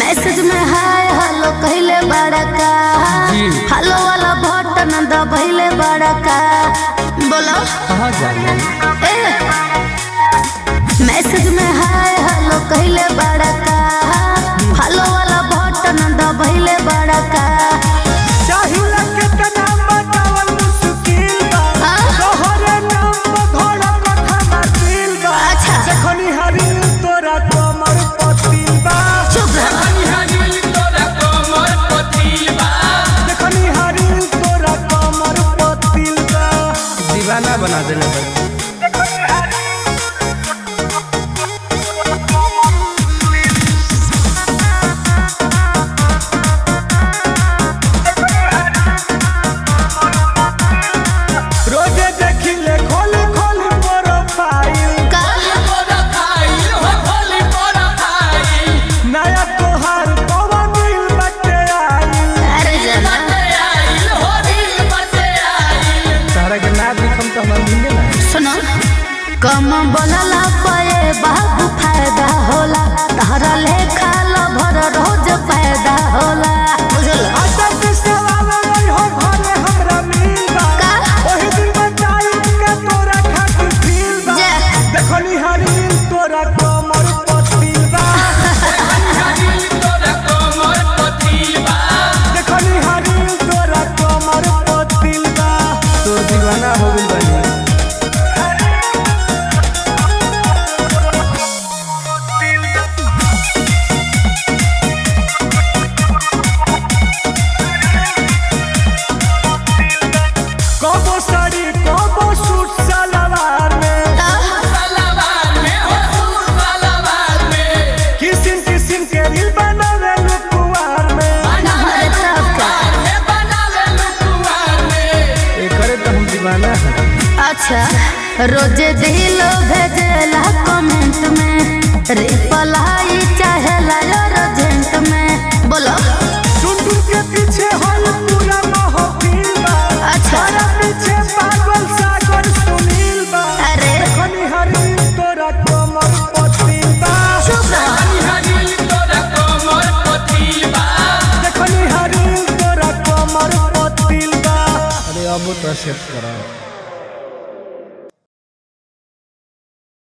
message में hi hello कहले बड़का हेलो वाला बटन दबैले बड़का बोलो कहाँ जाने मैसेज में हाय हेलो कहले बड़का हेलो वाला बटन दबैले बड़का चाहिए कितना बतावल मुश्किल बा तोहरे नाम पर घोड़ा कथा बातिल बा अच्छा जखनी हरी तोरा कमर पतिल बा चुप रह जखनी हरी तोरा कमर पतिल बा दीवाना बना देले बा रोजे देखिले खोली खोली प्रोफाइल नया तोहार पवन दिल बटे आइल अरे जना तारा के ना दिखम तो हम मिले ना सुनो कम बोलला पे बाबू फायदा होला तारा लेखा भर रोज फायदा होला बुझल आजा के सवाल नहीं हो घरे हमरा मिल बा का ओही दिन बताई के तोरा खातिर फील बा जे देखनी हरी तोरा कमर पतिल बा देखनी हरी तोरा कमर पतिल बा तोर दीवाना हो गइल बानी कबो साड़ी कबो सूट सलवार में किसिम किसिम के दिल बनावे लुकुआर में एकरे तो हम दीवाना है अच्छा रोजे दिल भेजेला कमेंट में रिप्लाई चाहेला अर्जेंट में बोलो टुन के पीछे हल पूरा महफिल बा अच्छा तारा पीछे पागल सागर सुनील बा अरे देखनी हरी तोरा कमर पतिल बा चुप रह देखनी हरी तोरा कमर पतिल बा अरे अब तो सेट करा